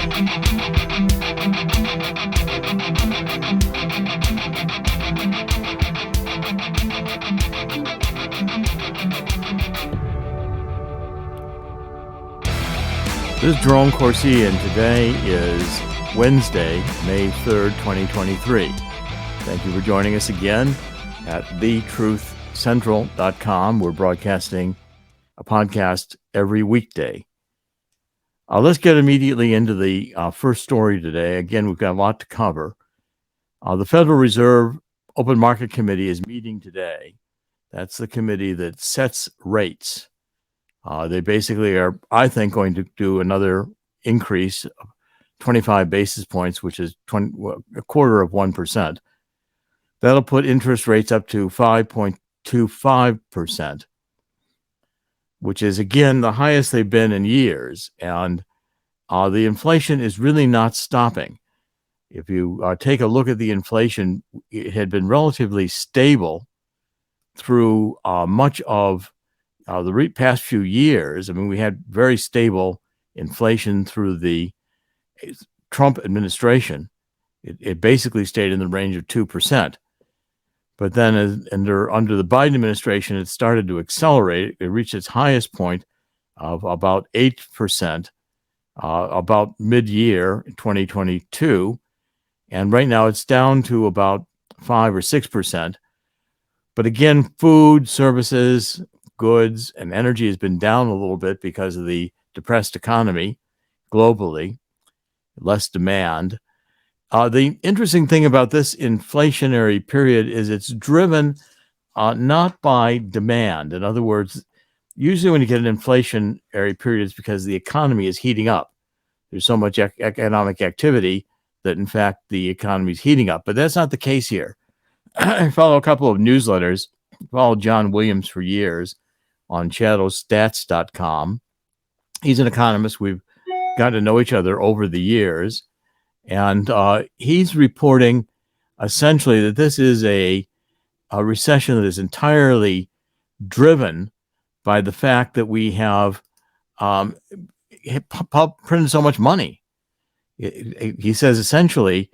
This is Jerome Corsi, and today is Wednesday, May 3rd, 2023. Thank you for joining us again at thetruthcentral.com. We're broadcasting a podcast every weekday. Let's get immediately into the first story today. Again, we've got a lot to cover. The Federal Reserve Open Market Committee is meeting today. That's the committee that sets rates. They basically are, I think, going to do another increase of 25 basis points, which is a quarter of 1%. That'll put interest rates up to 5.25%, which is, again, the highest they've been in years. And the inflation is really not stopping. If you take a look at the inflation, it had been relatively stable through much of the past few years. I mean, we had very stable inflation through the Trump administration. It basically stayed in the range of 2%. But then under the Biden administration, it started to accelerate. It reached its highest point of about 8%, about mid-year in 2022. And right now it's down to about 5 or 6%. But again, food, services, goods, and energy has been down a little bit because of the depressed economy globally, less demand. The interesting thing about this inflationary period is it's driven not by demand. In other words, usually when you get an inflationary period, it's because the economy is heating up. There's so much economic activity that, in fact, the economy is heating up. But that's not the case here. I follow a couple of newsletters. I followed John Williams for years on shadowstats.com. He's an economist. We've got to know each other over the years. And he's reporting essentially that this is a recession that is entirely driven by the fact that we have printed so much money. He says essentially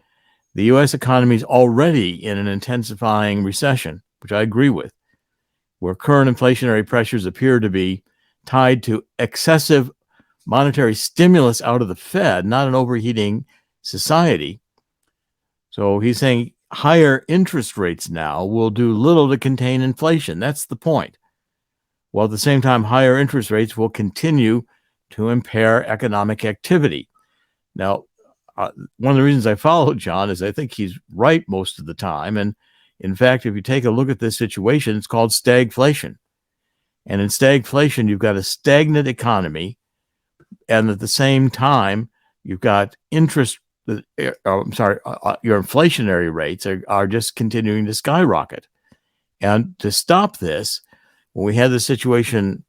the U.S. economy is already in an intensifying recession, which I agree with, where current inflationary pressures appear to be tied to excessive monetary stimulus out of the Fed, not an overheating society. So he's saying higher interest rates now will do little to contain inflation. That's the point. While at the same time, higher interest rates will continue to impair economic activity. Now, one of the reasons I follow John is I think he's right most of the time. And in fact, if you take a look at this situation, it's called stagflation. And in stagflation, you've got a stagnant economy. And at the same time, you've got your inflationary rates are just continuing to skyrocket. And to stop this, when we had the situation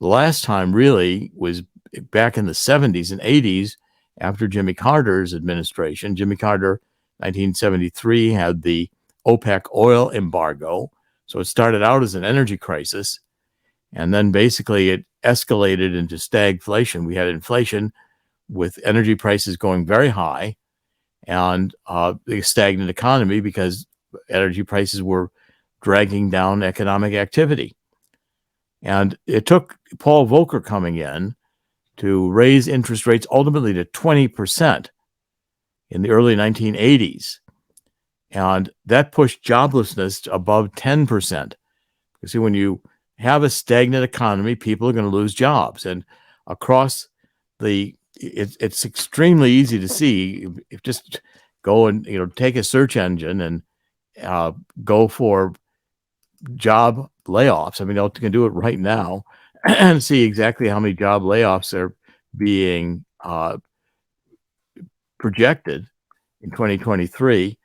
the last time really was back in the 70s and 80s after Jimmy Carter's administration. Jimmy Carter, 1973, had the OPEC oil embargo. So it started out as an energy crisis. And then basically it escalated into stagflation. We had inflation with energy prices going very high and the stagnant economy because energy prices were dragging down economic activity. And it took Paul Volcker coming in to raise interest rates ultimately to 20% in the early 1980s. And that pushed joblessness to above 10%. You see, when you have a stagnant economy, people are going to lose jobs. And across it's extremely easy to see. If just go and take a search engine and go for job layoffs. I mean, you can do it right now and see exactly how many job layoffs are being projected in 2023.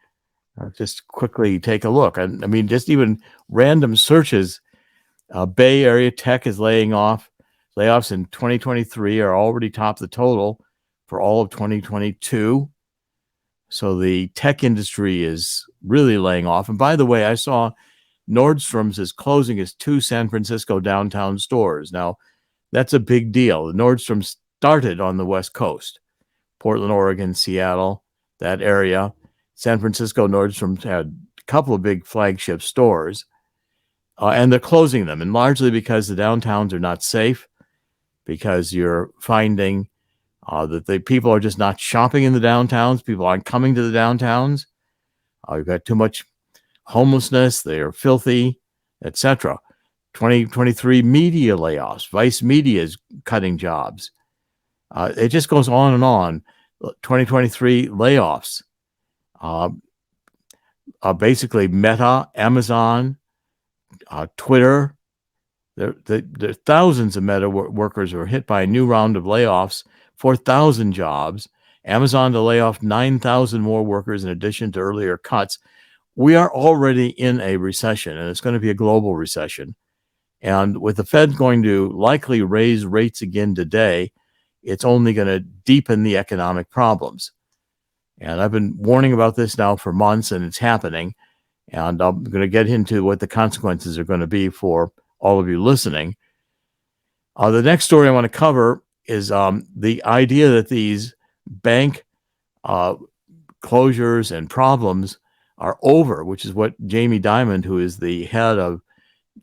Just quickly take a look. I mean, just even random searches. Bay Area tech is layoffs in 2023 are already topped the total for all of 2022. So the tech industry is really laying off. And by the way, I saw Nordstrom's is closing its 2 San Francisco downtown stores. Now, that's a big deal. Nordstrom started on the West Coast, Portland, Oregon, Seattle, that area. San Francisco, Nordstrom's had a couple of big flagship stores, and they're closing them, and largely because the downtowns are not safe, because you're finding that the people are just not shopping in the downtowns. People aren't coming to the downtowns. You've got too much homelessness. They are filthy, etc. 2023 media layoffs. Vice Media is cutting jobs. It just goes on and on. 2023 layoffs. Basically, Meta, Amazon, Twitter. There are thousands of Meta workers who are hit by a new round of layoffs, 4,000 jobs. Amazon to lay off 9,000 more workers in addition to earlier cuts. We are already in a recession, and it's going to be a global recession. And with the Fed going to likely raise rates again today, it's only going to deepen the economic problems. And I've been warning about this now for months, and it's happening. And I'm going to get into what the consequences are going to be for all of you listening. The next story I want to cover is the idea that these bank closures and problems are over, which is what Jamie Dimon, who is the head of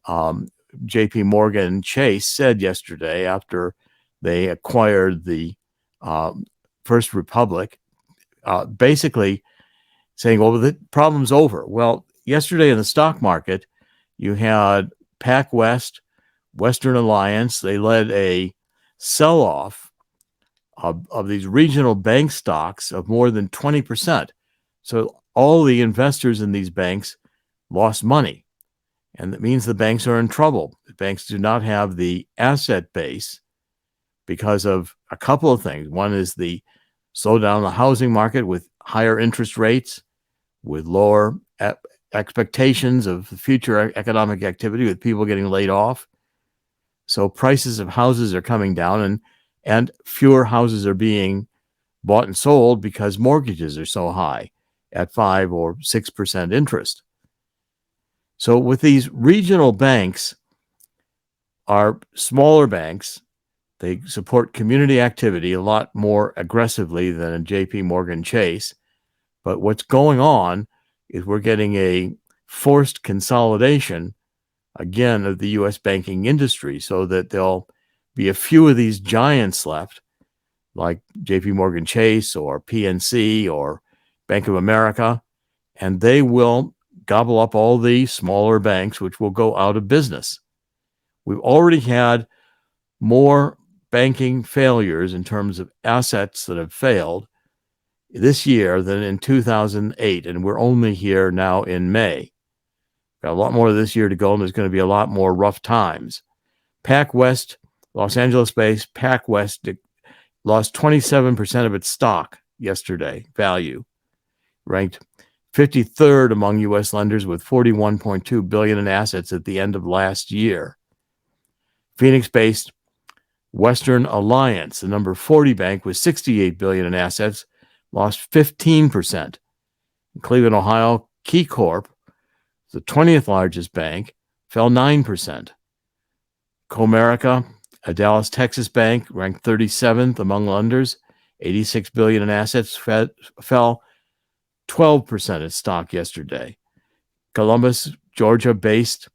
JP Morgan Chase, said yesterday after they acquired the First Republic, basically saying, well, the problem's over. Well, yesterday in the stock market, you had PacWest, Western Alliance. They led a sell-off of these regional bank stocks of more than 20%. So all the investors in these banks lost money. And that means the banks are in trouble. The banks do not have the asset base because of a couple of things. One is the slowdown in the housing market with higher interest rates, with lower expectations of future economic activity, with people getting laid off. So prices of houses are coming down, and fewer houses are being bought and sold because mortgages are so high at 5 or 6% interest. So with these regional banks, are smaller banks. They support community activity a lot more aggressively than a JP Morgan Chase. But what's going on is we're getting a forced consolidation, again, of the U.S. banking industry, so that there'll be a few of these giants left, like JP Morgan Chase or PNC or Bank of America, and they will gobble up all the smaller banks, which will go out of business. We've already had more banking failures in terms of assets that have failed this year than in 2008, and we're only here now in May. Got a lot more this year to go, and there's going to be a lot more rough times. PacWest, Los Angeles-based PacWest, lost 27% of its stock yesterday, value, ranked 53rd among U.S. lenders with $41.2 billion in assets at the end of last year. Phoenix-based Western Alliance, the number 40 bank with $68 billion in assets, lost 15%. In Cleveland, Ohio, KeyCorp, the 20th largest bank, fell 9%. Comerica, a Dallas, Texas bank, ranked 37th among lenders, $86 billion in assets, fell 12% its stock yesterday. Columbus, Georgia-based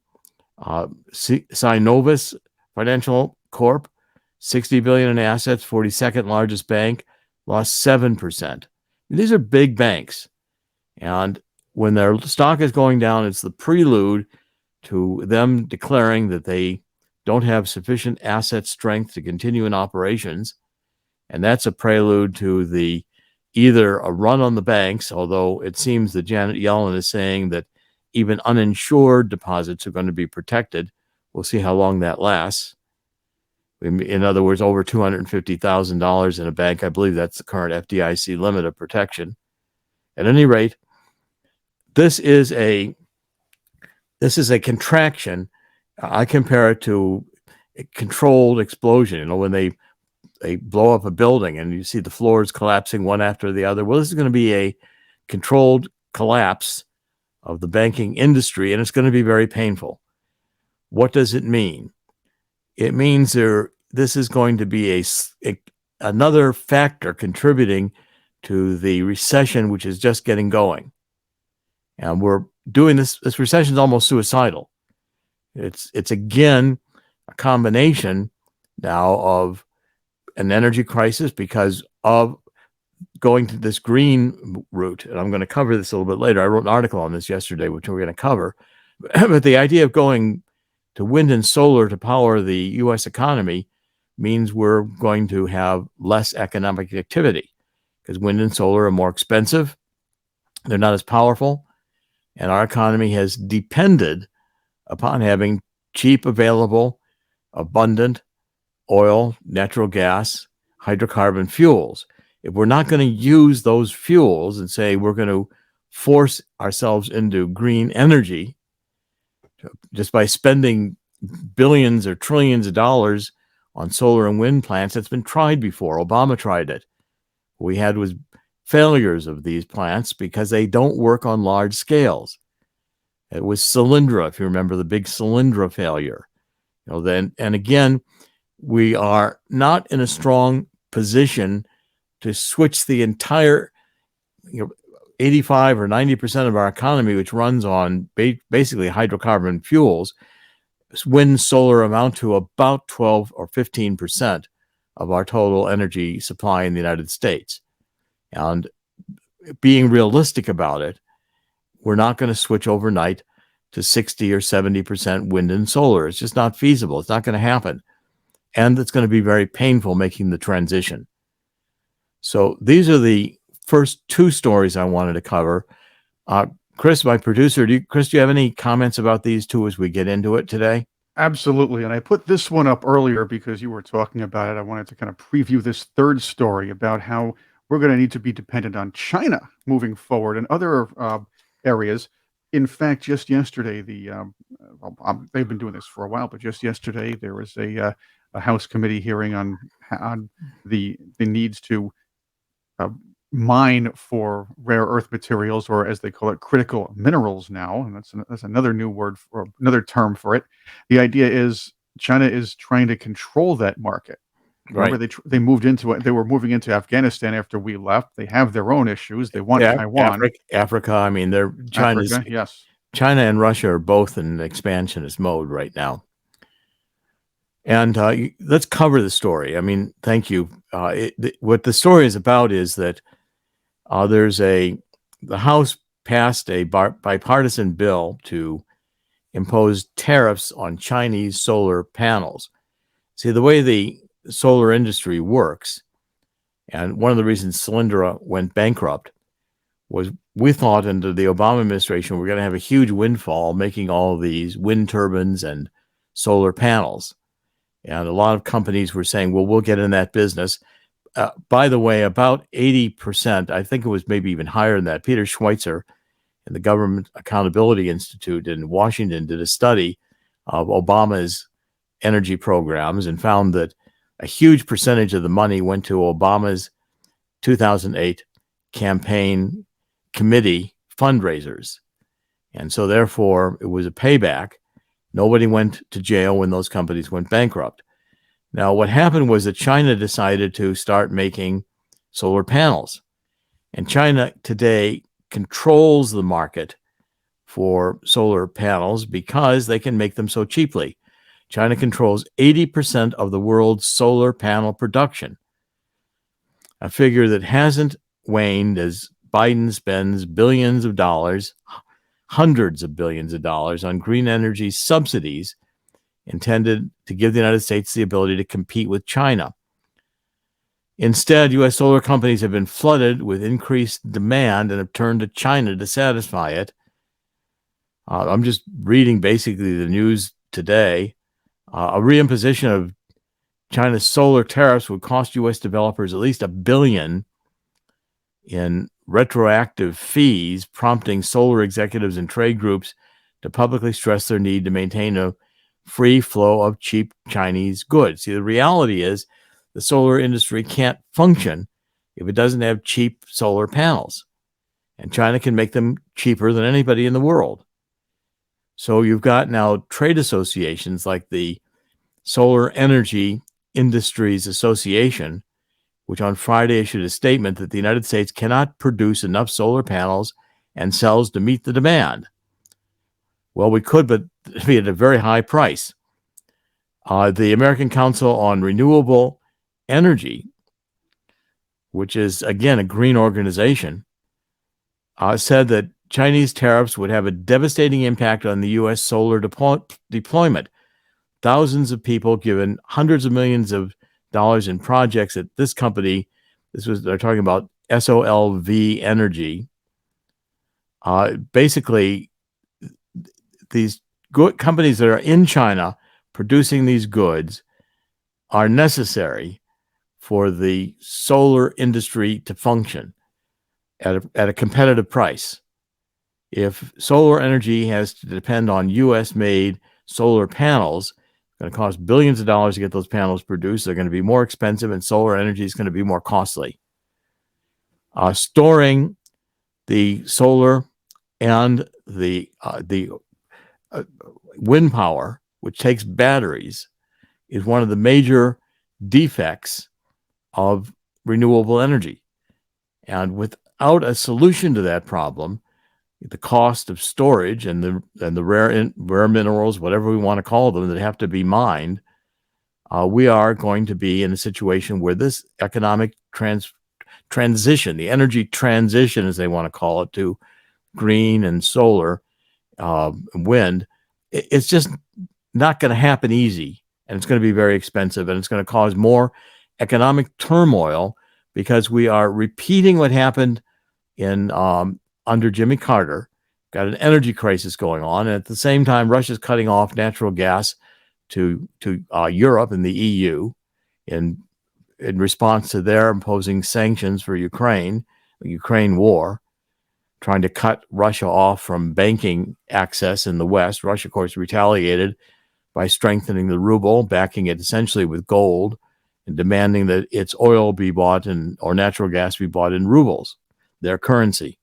Synovus Financial Corp, $60 billion in assets, 42nd largest bank, lost 7%. These are big banks. And when their stock is going down, it's the prelude to them declaring that they don't have sufficient asset strength to continue in operations. And that's a prelude to either a run on the banks, although it seems that Janet Yellen is saying that even uninsured deposits are going to be protected. We'll see how long that lasts. In other words, over $250,000 in a bank. I believe that's the current FDIC limit of protection. At any rate, this is a contraction. I compare it to a controlled explosion. When they blow up a building and you see the floors collapsing one after the other. Well, this is going to be a controlled collapse of the banking industry, and it's going to be very painful. What does it mean? It means this is going to be another factor contributing to the recession, which is just getting going. And we're doing this recession is almost suicidal. It's again a combination now of an energy crisis because of going to this green route. And I'm going to cover this a little bit later. I wrote an article on this yesterday, which we're going to cover. But the idea of going to wind and solar to power the U.S. economy means we're going to have less economic activity because wind and solar are more expensive. They're not as powerful. And our economy has depended upon having cheap, available, abundant oil, natural gas, hydrocarbon fuels. If we're not going to use those fuels and say we're going to force ourselves into green energy just by spending billions or trillions of dollars on solar and wind plants, that's been tried before. Obama tried it. What we had was failures of these plants because they don't work on large scales. It was Solyndra, if you remember the big Solyndra failure. And again, we are not in a strong position to switch the entire 85 or 90% of our economy, which runs on basically hydrocarbon fuels. Wind, solar amount to about 12 or 15% of our total energy supply in the United States. And being realistic about it, we're not going to switch overnight to 60 or 70% wind and solar. It's just not feasible. It's not going to happen. And it's going to be very painful making the transition. So these are the first two stories I wanted to cover. Chris, my producer, do you have any comments about these two as we get into it today? Absolutely. And I put this one up earlier because you were talking about it. I wanted to kind of preview this third story about how we're going to need to be dependent on China moving forward and other areas. In fact, just yesterday, they've been doing this for a while, but just yesterday there was a House committee hearing on the needs to mine for rare earth materials, or as they call it, critical minerals now. And that's another new word or another term for it. The idea is China is trying to control that market. Remember, Right. they moved into it. They were moving into Afghanistan after we left. They have their own issues. They want Taiwan. Africa. I mean, Africa, yes. China and Russia are both in expansionist mode right now. And let's cover the story. I mean, thank you. What the story is about is that the House passed a bipartisan bill to impose tariffs on Chinese solar panels. See, the way the solar industry works, and one of the reasons Solyndra went bankrupt was we thought under the Obama administration we're going to have a huge windfall making all of these wind turbines and solar panels. And a lot of companies were saying, well, we'll get in that business. By the way, about 80%, I think it was maybe even higher than that, Peter Schweitzer in the Government Accountability Institute in Washington did a study of Obama's energy programs and found that a huge percentage of the money went to Obama's 2008 campaign committee fundraisers. And so therefore, it was a payback. Nobody went to jail when those companies went bankrupt. Now, what happened was that China decided to start making solar panels. And China today controls the market for solar panels because they can make them so cheaply. China controls 80% of the world's solar panel production, a figure that hasn't waned as Biden spends billions of dollars, hundreds of billions of dollars on green energy subsidies intended to give the United States the ability to compete with China. Instead, U.S. solar companies have been flooded with increased demand and have turned to China to satisfy it. I'm just reading basically the news today. A reimposition of China's solar tariffs would cost U.S. developers at least $1 billion in retroactive fees, prompting solar executives and trade groups to publicly stress their need to maintain a free flow of cheap Chinese goods. See, the reality is the solar industry can't function if it doesn't have cheap solar panels. And China can make them cheaper than anybody in the world. So you've got now trade associations like the Solar Energy Industries Association which on Friday issued a statement that the United States cannot produce enough solar panels and cells to meet the demand. Well, we could, but it'd be at a very high price. The American Council on Renewable Energy, which is, again, a green organization, said that Chinese tariffs would have a devastating impact on the U.S. solar deployment. Thousands of people given hundreds of millions of dollars in projects at this company. They're talking about SOLV Energy. Basically, these good companies that are in China producing these goods are necessary for the solar industry to function at a competitive price. If solar energy has to depend on U.S.-made solar panels, it's going to cost billions of dollars to get those panels produced. They're going to be more expensive, and solar energy is going to be more costly. Storing the solar and the wind power, which takes batteries, is one of the major defects of renewable energy. And without a solution to that problem, the cost of storage and the rare minerals, whatever we want to call them, that have to be mined, we are going to be in a situation where this economic transition, the energy transition, as they want to call it, to green and solar and wind, it's just not going to happen easy, and it's going to be very expensive, and it's going to cause more economic turmoil because we are repeating what happened in under Jimmy Carter. Got an energy crisis going on, and at the same time, Russia's cutting off natural gas to Europe and the EU in response to their imposing sanctions for the Ukraine war, trying to cut Russia off from banking access in the West. Russia, of course, retaliated by strengthening the ruble, backing it essentially with gold, and demanding that its oil be bought or natural gas be bought in rubles, their currency,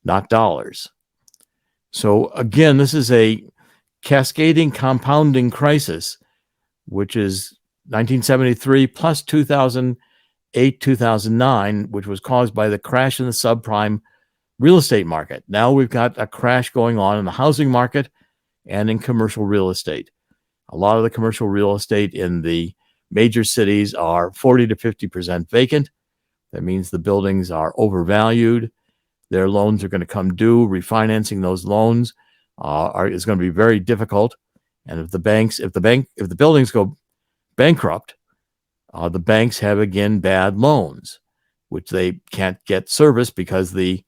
not dollars. So again, this is a cascading, compounding crisis, which is 1973 plus 2008, 2009, which was caused by the crash in the subprime real estate market. Now we've got a crash going on in the housing market and in commercial real estate. A lot of the commercial real estate in the major cities are 40 to 50% vacant. That means the buildings are overvalued. Their loans are going to come due. Refinancing those loans is going to be very difficult. And if the buildings go bankrupt, the banks have again bad loans, which they can't get serviced because the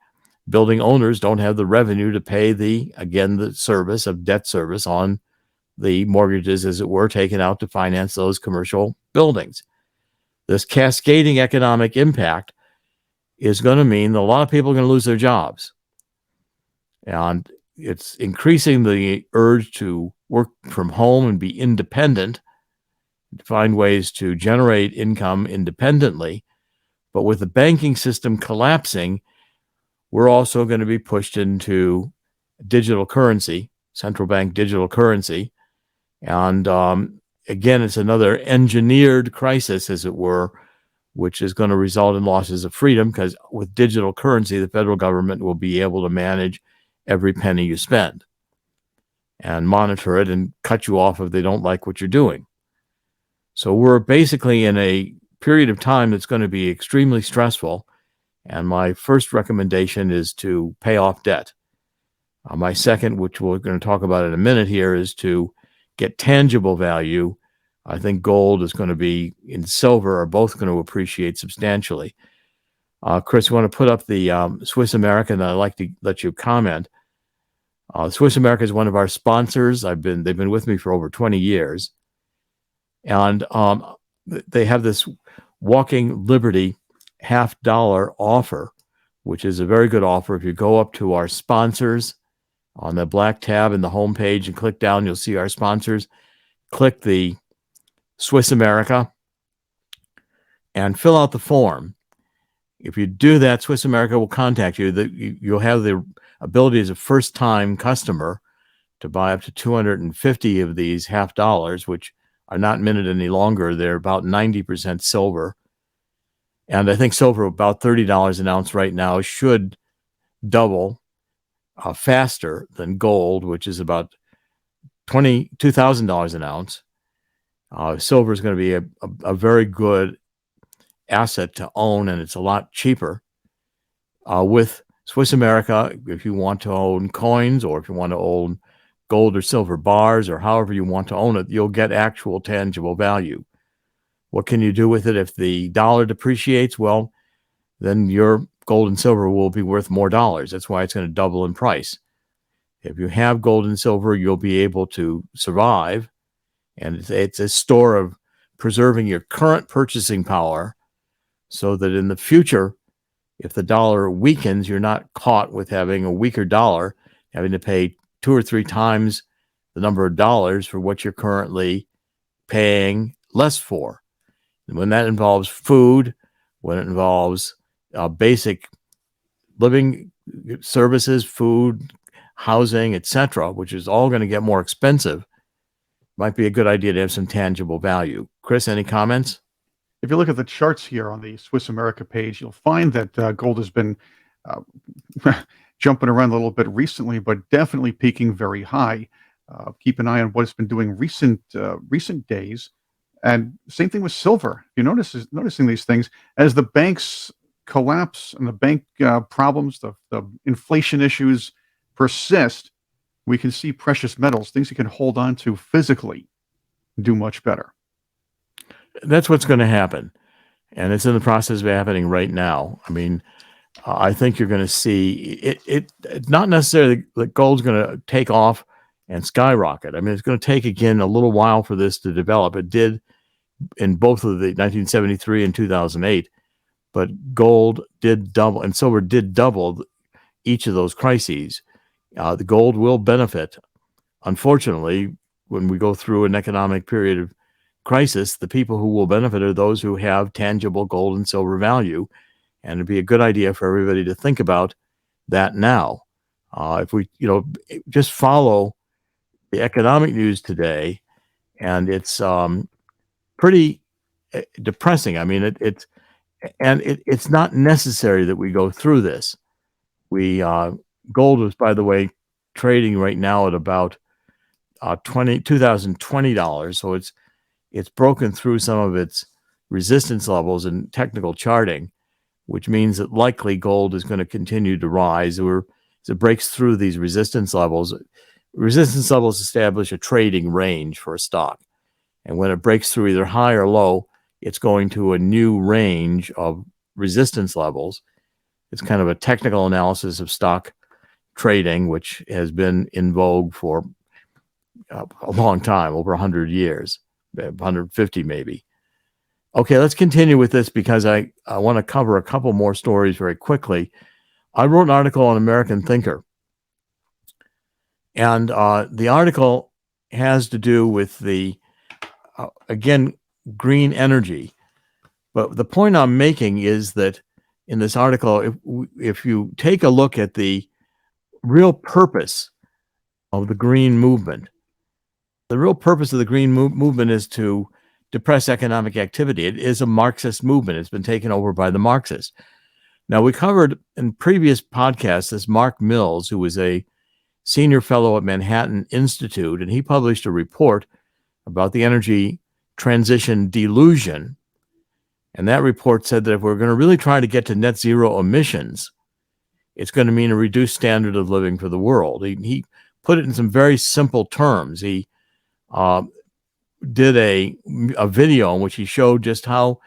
building owners don't have the revenue to pay the service of debt service on the mortgages, as it were, taken out to finance those commercial buildings. This cascading economic impact is going to mean that a lot of people are going to lose their jobs. And it's increasing the urge to work from home and be independent, to find ways to generate income independently. But with the banking system collapsing, we're also going to be pushed into digital currency, central bank digital currency. And again, it's another engineered crisis, as it were, which is going to result in losses of freedom, because with digital currency, the federal government will be able to manage every penny you spend and monitor it and cut you off if they don't like what you're doing. So we're basically in a period of time that's going to be extremely stressful. And my first recommendation is to pay off debt. My second, which we're going to talk about in a minute here, is to get tangible value. I think gold is going to be, and silver are both going to appreciate substantially. Chris, you want to put up the Swiss American? I'd like to let you comment. Swiss America is one of our sponsors. They've been with me for over 20 years. And they have this Walking Liberty $50 offer, which is a very good offer. If you go up to our sponsors on the black tab in the homepage and click down, you'll see our sponsors. Click the Swiss America and fill out the form. If you do that, Swiss America will contact you. You'll have the ability as a first-time customer to buy up to 250 of these $50, which are not minted any longer. They're about 90% silver. And I think silver about $30 an ounce right now should double faster than gold, which is about $22,000 an ounce. Silver is going to be a very good asset to own, and it's a lot cheaper. With Swiss America, if you want to own coins or if you want to own gold or silver bars or however you want to own it, you'll get actual tangible value. What can you do with it if the dollar depreciates? Well, then your gold and silver will be worth more dollars. That's why it's going to double in price. If you have gold and silver, you'll be able to survive, and it's a store of preserving your current purchasing power so that in the future, if the dollar weakens, you're not caught with having a weaker dollar, having to pay 2 or 3 times the number of dollars for what you're currently paying less for. And when that involves food, when it involves basic living services, food, housing, etc., which is all going to get more expensive, might be a good idea to have some tangible value. Chris, any comments? If you look at the charts here on the Swiss America page, you'll find that gold has been uh, jumping around a little bit recently, but definitely peaking very high. Keep an eye on what it's been doing recent days, and same thing with silver. If you noticing these things as the banks collapse and the bank problems, the inflation issues persist, we can see precious metals, things you can hold on to physically, do much better. That's what's going to happen. And it's in the process of happening right now. I mean, I think you're going to see it's not necessarily that gold's going to take off and skyrocket. I mean, it's going to take, again, a little while for this to develop. It did in both of the 1973 and 2008, but gold did double and silver did double each of those crises. The gold will benefit. Unfortunately, when we go through an economic period of crisis, the people who will benefit are those who have tangible gold and silver value. And it'd be a good idea for everybody to think about that now. If we, just follow the economic news today, and it's pretty depressing. I mean, it's not necessary that we go through this. Gold is, by the way, trading right now at about $2,020. So it's broken through some of its resistance levels in technical charting, which means that likely gold is going to continue to rise. As it breaks through these resistance levels establish a trading range for a stock. And when it breaks through either high or low, it's going to a new range of resistance levels. It's kind of a technical analysis of stock trading, which has been in vogue for a long time, over 100 years, 150 maybe. Okay, let's continue with this because I want to cover a couple more stories very quickly. I wrote an article on American Thinker, and the article has to do with again, green energy. But the point I'm making is that in this article, if you take a look at the real purpose of the green movement, the real purpose of the green movement is to depress economic activity. It is a Marxist movement. It's been taken over by the Marxists. Now, we covered in previous podcasts this Mark Mills, who was a senior fellow at Manhattan Institute, and he published a report about the energy transition delusion. And that report said that if we're going to really try to get to net zero emissions, it's going to mean a reduced standard of living for the world. He put it in some very simple terms. He did a video in which he showed just how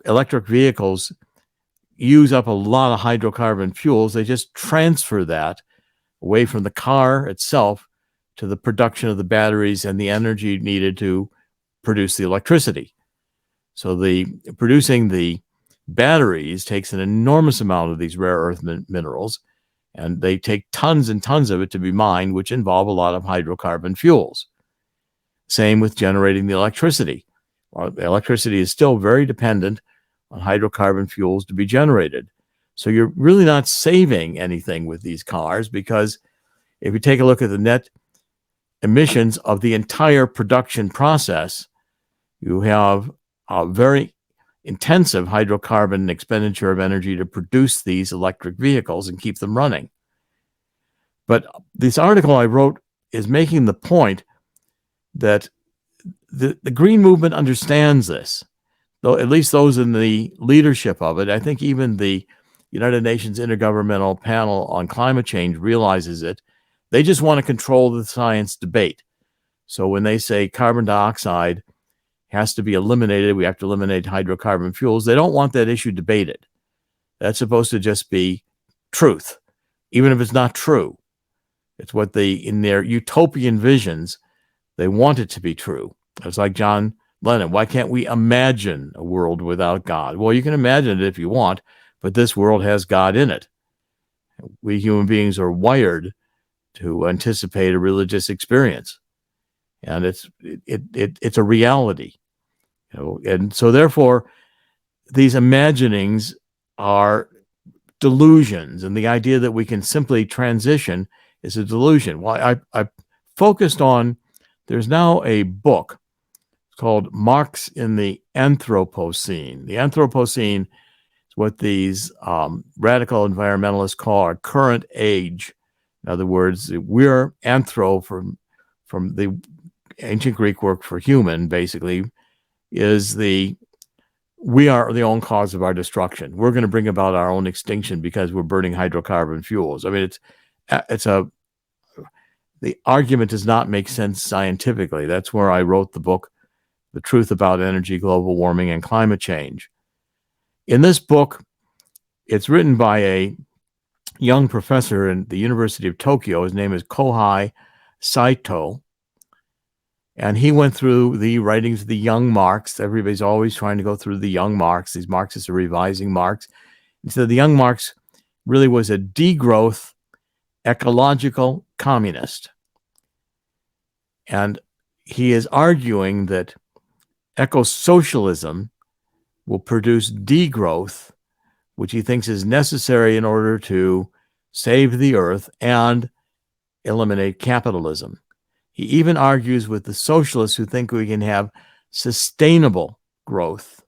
electric vehicles use up a lot of hydrocarbon fuels. They just transfer that away from the car itself to the production of the batteries and the energy needed to produce the electricity. So producing the batteries takes an enormous amount of these rare earth minerals, and they take tons and tons of it to be mined, which involve a lot of hydrocarbon fuels. Same with generating the electricity. The electricity is still very dependent on hydrocarbon fuels to be generated. So you're really not saving anything with these cars, because if you take a look at the net emissions of the entire production process, you have very intensive hydrocarbon expenditure of energy to produce these electric vehicles and keep them running. But this article I wrote is making the point that the green movement understands this, though at least those in the leadership of it. I think even the United Nations Intergovernmental Panel on Climate Change realizes it. They just want to control the science debate. So when they say carbon dioxide has to be eliminated, we have to eliminate hydrocarbon fuels, they don't want that issue debated. That's supposed to just be truth, even if it's not true. It's what they, in their utopian visions, they want it to be true. It's like John Lennon. Why can't we imagine a world without God? Well, you can imagine it if you want, but this world has God in it. We human beings are wired to anticipate a religious experience, and it's a reality. And so therefore, these imaginings are delusions, and the idea that we can simply transition is a delusion. Well, I focused on, there's now a book called Marx in the Anthropocene. The Anthropocene is what these radical environmentalists call our current age. In other words, we're anthro from the ancient Greek word for human, basically, is we are the own cause of our destruction. We're going to bring about our own extinction because we're burning hydrocarbon fuels. I mean, the argument does not make sense scientifically. That's where I wrote the book, The Truth About Energy, Global Warming, and Climate Change. In this book, it's written by a young professor in the University of Tokyo. His name is Kohei Saito. And he went through the writings of the young Marx. Everybody's always trying to go through the young Marx. These Marxists are revising Marx. And so the young Marx really was a degrowth ecological communist. And he is arguing that eco-socialism will produce degrowth, which he thinks is necessary in order to save the earth and eliminate capitalism. He even argues with the socialists who think we can have sustainable growth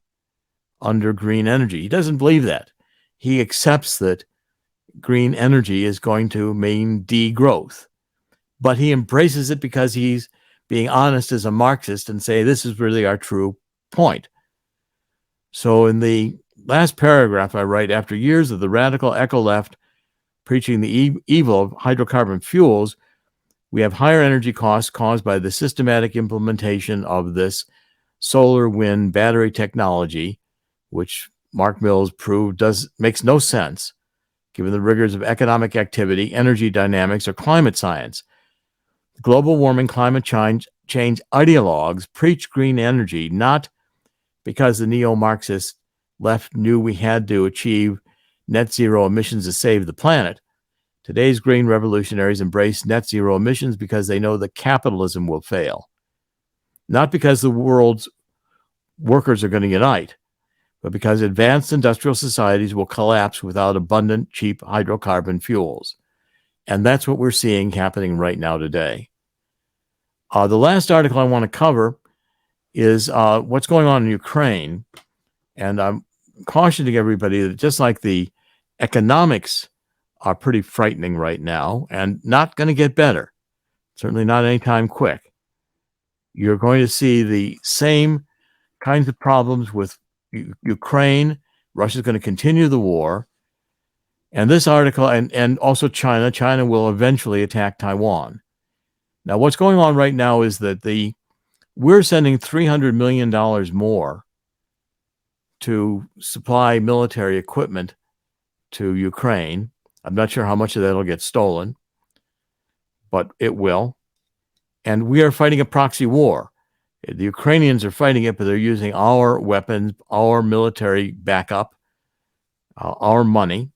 under green energy. He doesn't believe that. He accepts that green energy is going to mean degrowth, but he embraces it because he's being honest as a Marxist and say this is really our true point. So in the last paragraph I write, after years of the radical eco-left preaching the evil of hydrocarbon fuels, we have higher energy costs caused by the systematic implementation of this solar, wind, battery technology, which Mark Mills proved makes no sense given the rigors of economic activity, energy dynamics, or climate science. Global warming, climate change ideologues preach green energy not because the neo-Marxist left knew we had to achieve net zero emissions to save the planet. Today's green revolutionaries embrace net zero emissions because they know that capitalism will fail. Not because the world's workers are going to unite, but because advanced industrial societies will collapse without abundant, cheap hydrocarbon fuels. And that's what we're seeing happening right now today. The last article I want to cover is what's going on in Ukraine. And I'm cautioning everybody that just like the economics are pretty frightening right now and not going to get better, certainly not anytime quick, you're going to see the same kinds of problems with Ukraine. Russia's going to continue the war. And this article, and also China will eventually attack Taiwan. Now, what's going on right now is that we're sending $300 million more to supply military equipment to Ukraine. I'm not sure how much of that will get stolen, but it will. And we are fighting a proxy war. The Ukrainians are fighting it, but they're using our weapons, our military backup, our money.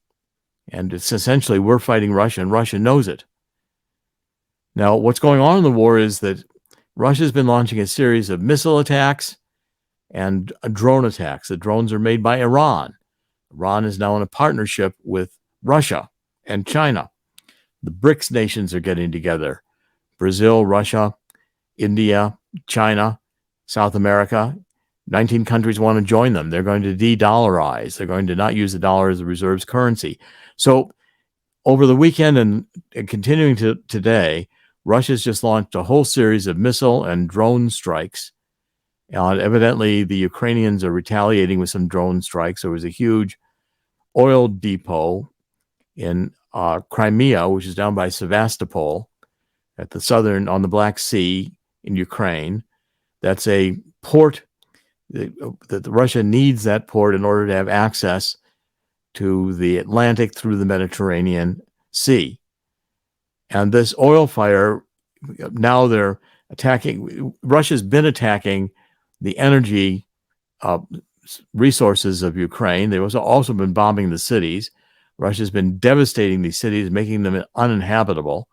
And it's essentially we're fighting Russia, and Russia knows it. Now, what's going on in the war is that Russia's been launching a series of missile attacks and drone attacks. The drones are made by Iran. Iran is now in a partnership with Russia and China. The BRICS nations are getting together. Brazil, Russia, India, China, South America, 19 countries want to join them. They're going to de-dollarize. They're going to not use the dollar as the reserves currency. So over the weekend and continuing to today, Russia's just launched a whole series of missile and drone strikes. And evidently, the Ukrainians are retaliating with some drone strikes. There was a huge oil depot in Crimea, which is down by Sevastopol, at the southern on the Black Sea in Ukraine. That's a port that Russia needs that port in order to have access to the Atlantic through the Mediterranean Sea. And this oil fire, now they're attacking, Russia's been attacking the energy resources of Ukraine. They've also been bombing the cities. Russia's been devastating these cities, making them uninhabitable.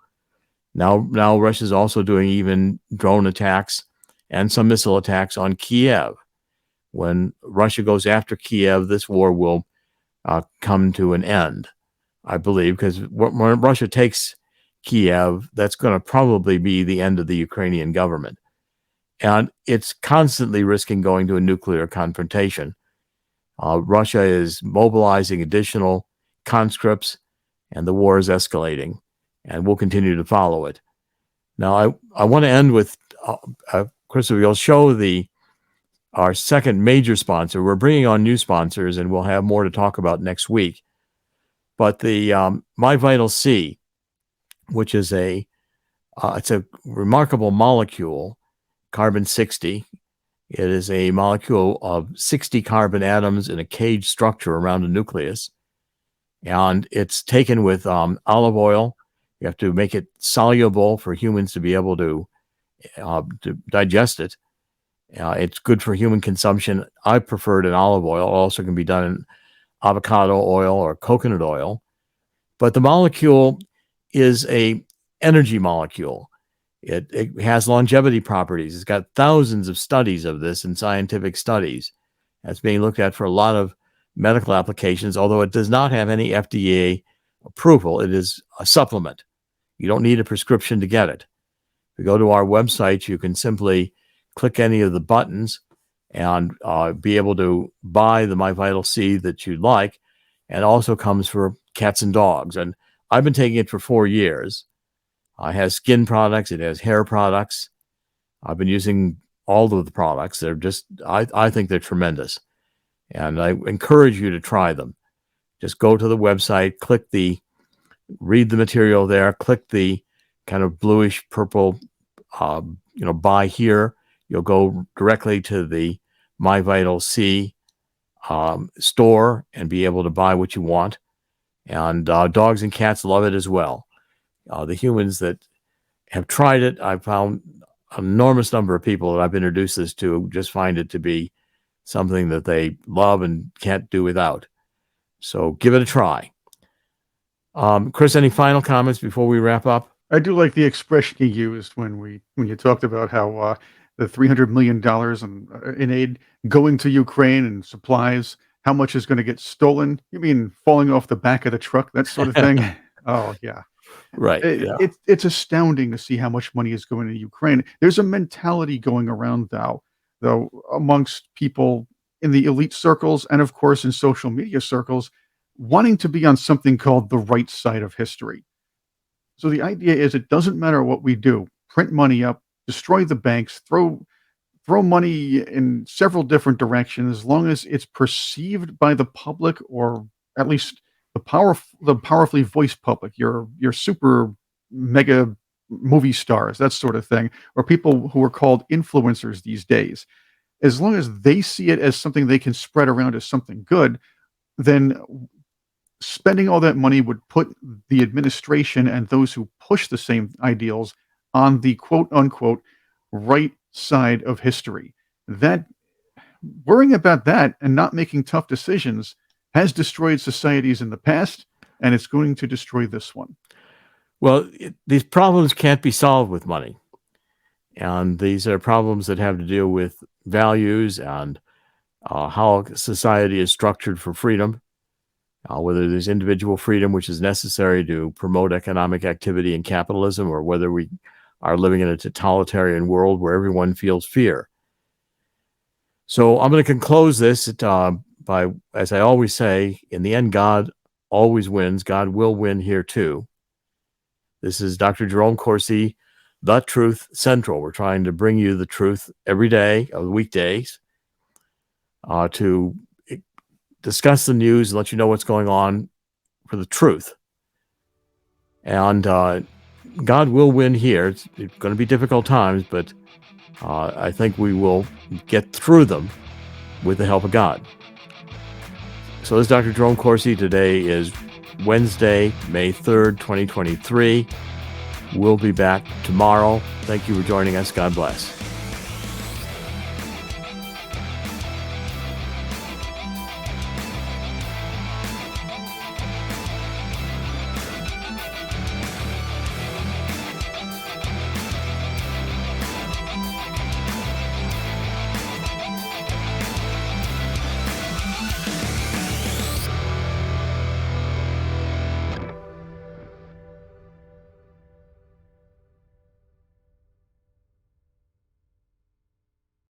Now Russia's also doing even drone attacks and some missile attacks on Kiev. When Russia goes after Kiev, this war will come to an end, I believe, because when Russia takes Kiev, that's going to probably be the end of the Ukrainian government. And it's constantly risking going to a nuclear confrontation. Russia is mobilizing additional conscripts, and the war is escalating, and we'll continue to follow it. Now, I want to end with, Christopher, you'll show our second major sponsor. We're bringing on new sponsors, and we'll have more to talk about next week. But the My Vital C, which is it's a remarkable molecule, carbon-60. It is a molecule of 60 carbon atoms in a cage structure around a nucleus. And it's taken with olive oil. You have to make it soluble for humans to be able to digest it. It's good for human consumption. I prefer it in olive oil. It also can be done in avocado oil or coconut oil. But the molecule is an energy molecule. It has longevity properties. It's got thousands of studies of this in scientific studies. It's being looked at for a lot of medical applications, although it does not have any FDA approval. It is a supplement. You don't need a prescription to get it. If you go to our website, you can simply click any of the buttons and be able to buy the My Vital C that you'd like. And it also comes for cats and dogs. And I've been taking it for 4 years. It has skin products. It has hair products. I've been using all of the products. They're just, I think they're tremendous. And I encourage you to try them. Just go to the website, read the material there, click the kind of bluish purple, buy here. You'll go directly to the My Vital C store and be able to buy what you want. And dogs and cats love it as well. The humans that have tried it, I've found an enormous number of people that I've introduced this to just find it to be something that they love and can't do without. So give it a try. Chris, any final comments before we wrap up? I do like the expression you used when you talked about how the $300 million in aid going to Ukraine and supplies, how much is going to get stolen? You mean falling off the back of the truck, that sort of thing? Oh, yeah. Right. Yeah. It's astounding to see how much money is going to Ukraine. There's a mentality going around though, amongst people in the elite circles and, of course, in social media circles, wanting to be on something called the right side of history. So the idea is it doesn't matter what we do, print money up, destroy the banks, throw money in several different directions, as long as it's perceived by the public, or at least the powerfully voiced public, your super mega movie stars, that sort of thing, or people who are called influencers these days. As long as they see it as something they can spread around as something good, then spending all that money would put the administration and those who push the same ideals on the quote unquote right side of history. That worrying about that and not making tough decisions has destroyed societies in the past, and it's going to destroy this one. Well, these problems can't be solved with money. And these are problems that have to deal with values and how society is structured for freedom, whether there's individual freedom, which is necessary to promote economic activity and capitalism, or whether we are living in a totalitarian world where everyone feels fear. So I'm going to conclude this by, as I always say, in the end, God always wins. God will win here too. This is Dr. Jerome Corsi, The Truth Central. We're trying to bring you the truth every day of the weekdays to discuss the news and let you know what's going on for the truth. And God will win here. It's going to be difficult times, but I think we will get through them with the help of God. So this is Dr. Jerome Corsi. Today is Wednesday, May 3rd, 2023. We'll be back tomorrow. Thank you for joining us. God bless.